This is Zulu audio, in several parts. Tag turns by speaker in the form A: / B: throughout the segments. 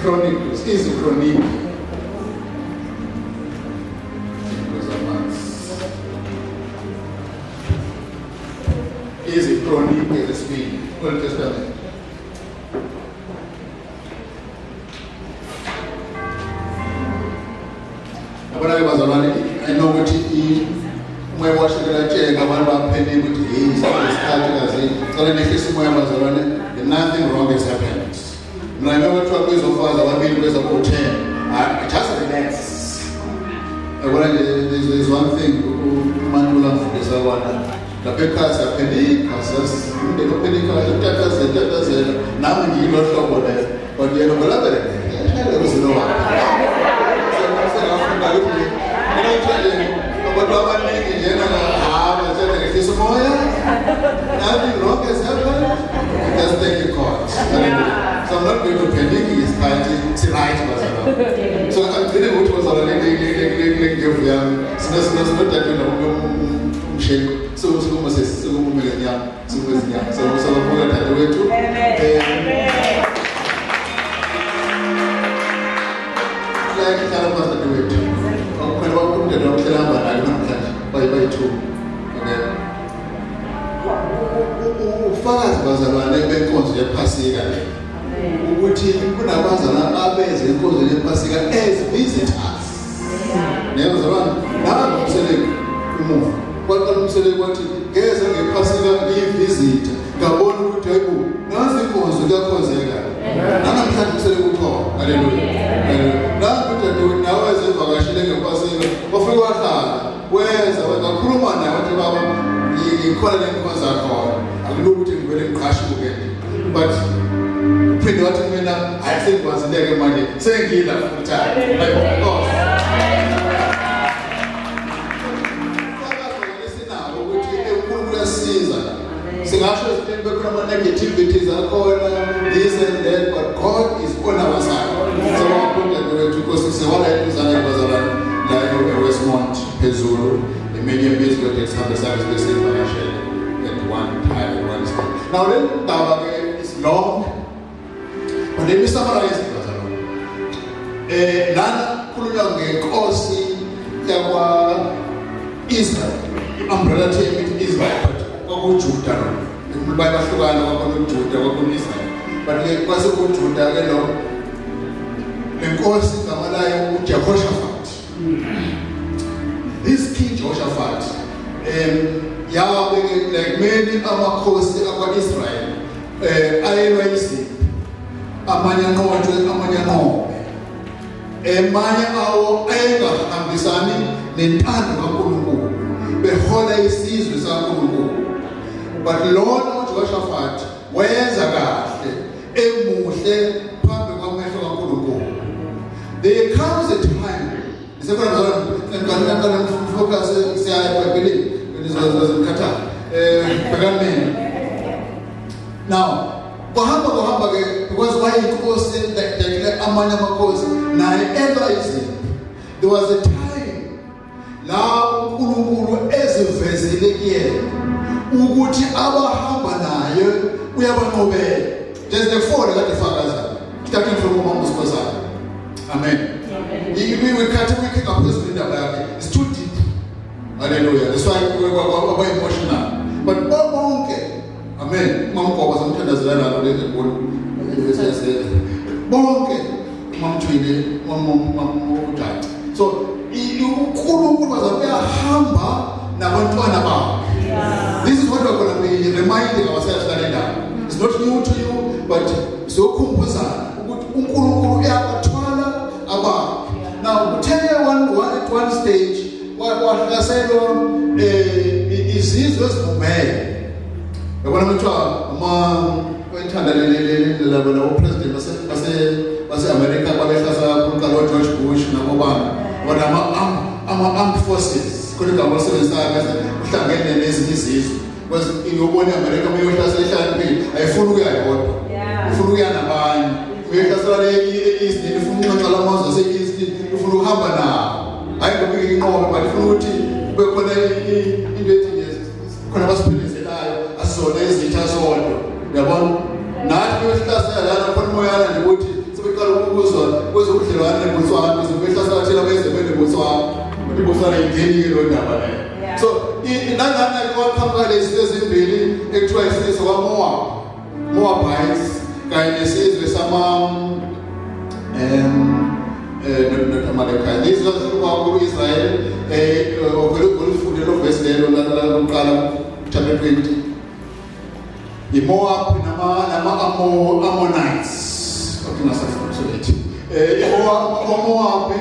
A: Chronicles, Easy Chronicle. Easy Chronicle is the Old Testament. I know what my watching the check, I want to penny with his nothing wrong has happened. When I never talk with of father, I've been with about 10. I just relax. There's one thing, Manula for this one. The papers are penny, Casas, the penny, now we not talk about that, but you have a lot of it. There was no one. But what I'm making nothing wrong has happened. Just take a course. So I'm not going to panic. It's right. So I'm telling what was already give them. So that's not that we don't shake. So much is so young. So I'm going to do it too. Like I was do it. When I put the doctor, I don't touch by two. Ufakazi bazalwane benkonzo yePhasika ukuthi kunabazalwane abeze inkonzo yePhasika as visitors. Nezalwane nakusele umuva. Kwakusele kwathi ngeze ngePhasika ivisit ngabona ukuthi hayibo nazi inkonzo kuyakhozeka. Namhlanje kusele kukhona. Haleluya. Nakuthi nawe ezivakashile ngePhasika bafika wahlala wenza wakakhuluma naye wathi baba ikhona lenkonzo yakho. But pretty much when I think was there money, saying he left full time. Like, of course. Listen now, which is a season. Sing actually become negativities are called this and that, but God is on our side. So I put that way because it's what I do, and I was around like Westmont, Pezuru, the medium base got the service they say financially. One time and one step. Now then, Tabake is long, but let me summarize it. Nana Kulunge Kosi Yawa Israel, umbrella team with Israel, but Wago Judah, the Bible Sugan, Wago Judah, Wago Israel, but they was a good Judah, the Kosi Kamalaya Jehoshaphat. This king Jehoshaphat, Yahweh, like many Amakosi about Israel, IYC, Amanya no, Emanya our Ega Ambisani, Nintano Akulumu, behold I sees with Akulumu. But Lord Jehoshaphat, where's a God? Emushe, Pampa Akulumu. There comes a time, the second focus, say I believe. Now, because why it was said that there was a time now Uguti Abahamba nayo uyabanqobela. Just the four that the fathers starting from Moses Kosa. Amen. We can't pick up this window. It's too deep. Hallelujah. That's why we're emotional. But bonke. Amen. Mamko was sometimes that I don't bonke. Mam twine, mam that. So you could was a very humble na this is what we're going to be reminding ourselves that it's not new to you, but so kumbuza. Now tell you at one stage what I said is this was mad. The one I'm president was America, George Bush, but I'm armed forces. Couldn't come also was in America, we were I fully I could be more, but if I saw this, it has all. The one not with us, I put my hand and wood, so we got a kwezobudlelwane neBotswana kuzobehlasela thina bezemene eBotswana iBotswana ingeni lo ndaba leyo so nangana kwakhamba lezi ezimbili ekuthiwa isizwe kwaMoabites kanye nesizwe sama Amalekani izizwe zasekwakho Israel okulifunde lo verse lelo lokuqala chapter 20 iMoab nama-Ammonites Moab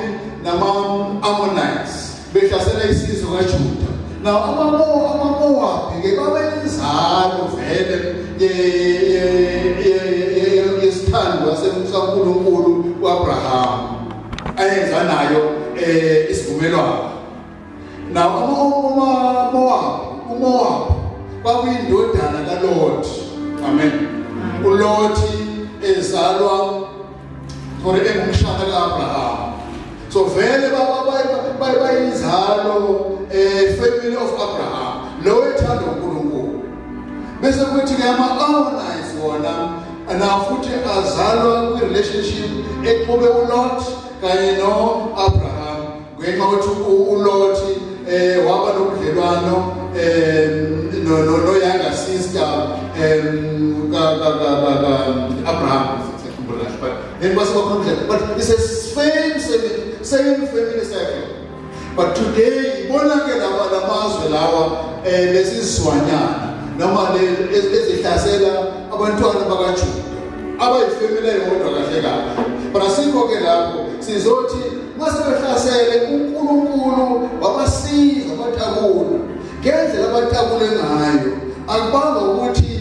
A: nama-Ammonites behlasela isizwe kaJuda now ama-Moab ke babeyizalo vele yesithando saNkulunkulu uAbraham ayenza nayo isivumelwano now uMoab kwakuyindodana kaLot amen uLot ezalwa engumshana kaAbraham so vele bayizalo family of Abraham lo ethanda uNkulunkulu bese kuthi ke ama-Ammonites wona na futhi azalwa kwi-relationship eqhube uLot kanye no-Abraham ngenxa yokuthi uLot waba nobudlelwano no-younger sister Abraham but then was but it's a same family circle but today ibona ke lamazwe lawa lesizwanyana noma ezihlasela abantwana bakaJuda abayifamily eyodwa kahle kahle but asikho ke lapho sizothi mase behlasele uNkulunkulu wabasiza abatakula ngendlela abatakule ngayo akubanga ukuthi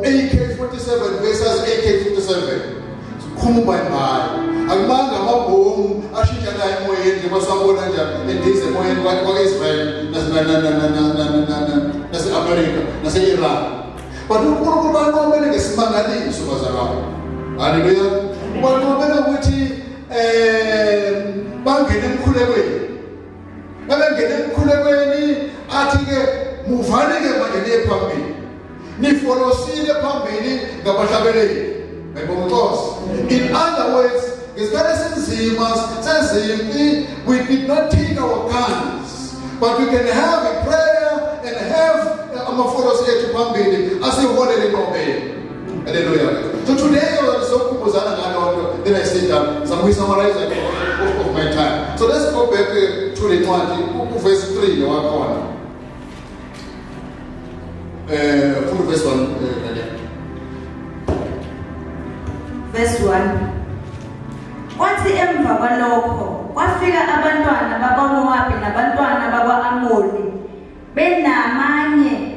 A: AK47 versus AK57 khumba imali akubanga amabhomu ashintshana emoyeni njengoba njalo endize emoyeni kwaIsrael nase-America nase-Iran but uNkulunkulu banqobele ngesimangaliso bazalwane haleluya banqobele ukuthi bangene emkhulekweni athi ke muvane ke manje niye phambili nifolosile phambili ngabahlabeleli bayibonqoza in other words ngesikhathi senzima sezimpi we did not take our guns but we can have a prayer and have amafolosi ethu phambili asiholele inqobele haleluya so today sokukhuzana ngalonto then I sit down some summarize of my time so let's go back to the 20 verse 3 wakhona from verse 1
B: verse 1 kwathi emva kwalokho kwafika abantwana bakwaMowabi nabantwana bakwa-Amoni benamanye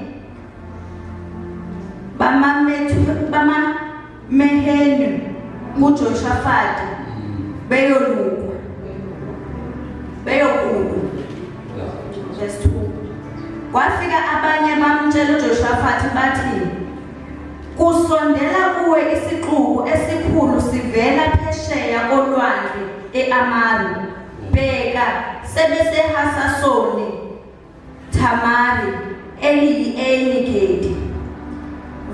B: bamameheni kuJoshafati beyokulwa verse 2 kwafika abanye bamtshela uJoshafati bathi kusondela kuwe isixuku esikhulu sivela phesheya kolwandle eAmari bheka sebesehasasoni Tamari Eli-Gedi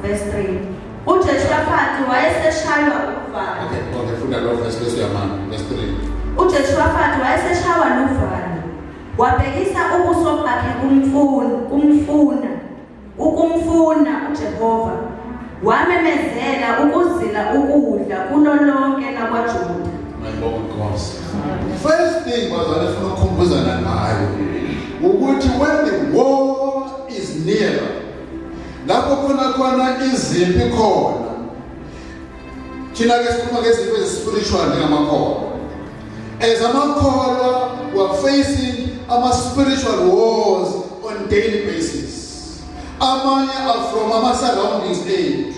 B: verse 3 uJoshafati wayeseshaywa uvalo
A: okay funda lo verse yamani verse 3
B: uJoshafati wayeseshaywa luvalo wabhekisa ubuso bakhe ukumfuna uJehova wamemezela ukuzila ukudla kulo lonke lakwaJuda
A: first thing bazalwane ufuna ukukhumbuzana ngayo ukuthi when the war is near lapho khona izimpi khona thina ke sikhuluma ngezimpi spiritual njengamakholwa as amakholwa were facing spiritual wars on daily basis amanye are from our surroundings age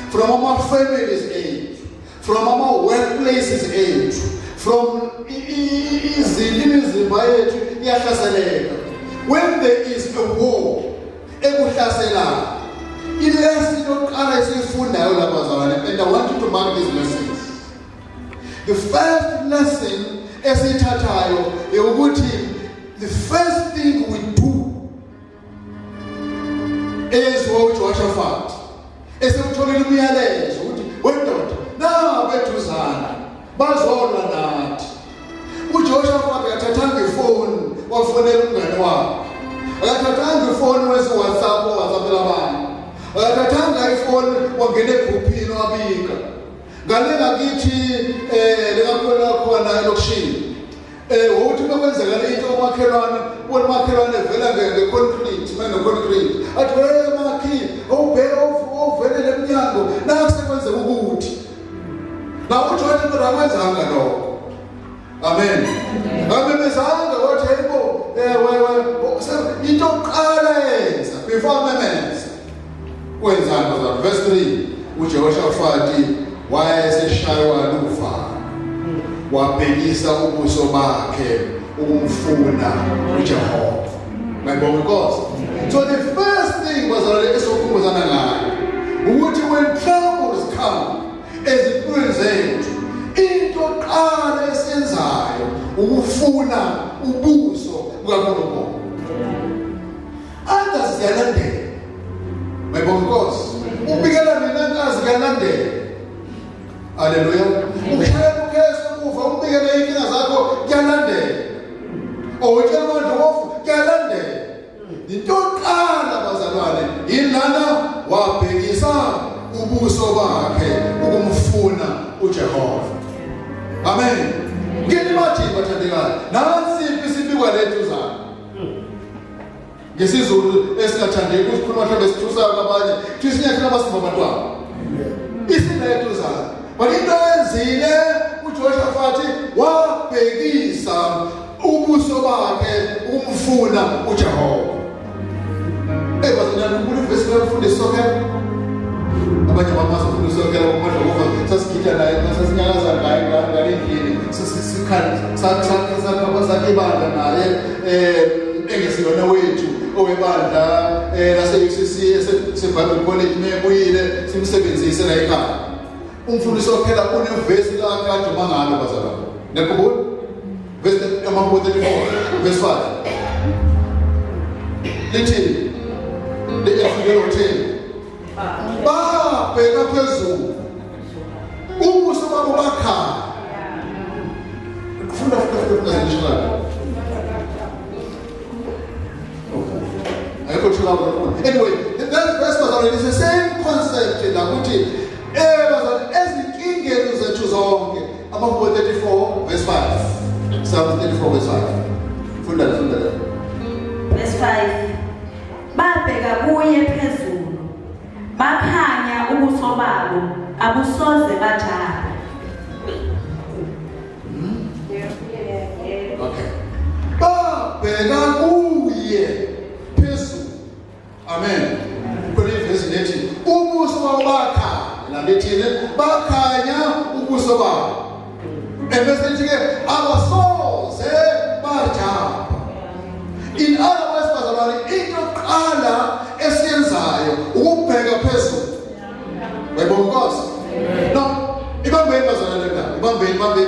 A: from our families age from our workplaces age from imizimba yethu iyahlaseleka when there is a war ekuhlaselayo ilesi lokuqala esifundayo lapha bazalwane and I want you to mark these lessons the first lesson esithathayo ukuthi the first thing we do is uJoshafati esemtholile umyalezo ukuthi wendoda na bethuzana bazolwa nathi. uJoshafati akathathanga ifoni wafonela umngane wakhe, akathathanga ifoni WhatsApp abanye, akathathanga ifoni wangena egruphini wabika ngale ngakithi lekakhona khona elokushini. Uthi bekwenzekala into omakhelwane, ubona umakhelwane vela ngeconcrete, ngeconcrete, athi makhi awubheka uvelele eminyango nakusekwenzeka ukuthi na uthi wathi kodwa akwenzanga lokho. Amen. Amemezanga wathi hayibo into oqala yenza before amemeza kwenzani bazalwane. Verse 3, uJehoshafati wayeseshaywa luvalo, wabhekisa ubuso bakhe ukumfuna uJehova. Ngibonga Nkosi. So the first thing bazalwane esokhumbuzana ngayo ukuthi when troubles come ezimpilweni zethu, into oqala esenzayo ukufuna ubuso bukaNkulunkulu. Angazi ziyalandela. Ngibonga Nkosi. Ubikela mina angazi ziyalandela. Haleluya. Ushaya ukheso kuva umbikele inkinga zakho kuyalandela. Owutshela abantu wofu kuyalandela. Into oqala bazalwane yilana wabhekisa ubuso bakhe ukumfuna uJehova. Amen. Ngene bathi bathandekayo, nansi isibikwa lethu zami. Ngesizulu esingathandeki ukukhuluma mhlawumbe sithusa abanye, thisinyathela abasiba abantwana. Isilethu zami. But into enzile uJehoshafati wabhekisa ubuso bakhe ukumfuna uJehova. Bazalwane kulivesi lokufundisa sonke. Abanye bamazi ufundisa sonke ngomoya ngoba sasigida naye, sasinyakaza naye ngalendlini, sakhe ibandla naye engesiyona wethu owebandla lase-UCC eseBible College mebuyile simsebenzise la ekhaya. Umfundisi ophela unevesi lakhe ajuma ngalo bazalwane. Nekubona? Verse 34, verse 5. Lithi le hotel babheka phezulu ubuso babo bakhala. Funda anyway, that verse was the same concept ukuthi ezinkingeni zethu zonke. Amahumubo 34 verse 5. Psalm 34 verse 5. Funda.
B: Verse 5. Babheka kuye phezulu, bakhanya ubuso babo abusoze bajala.
A: Okay. Babheka kuye phezulu. Amen. Kule verse lethi ubuso babo bakhanya, lethile bakhanya ubuso babo. Verse lethi ke abasoze bajala. In other words, bazalwane, into oqala esiyenzayo ukubheka phezulu. Ngibonga Nkosi. No, ibambeni bazalwane la, ibambeni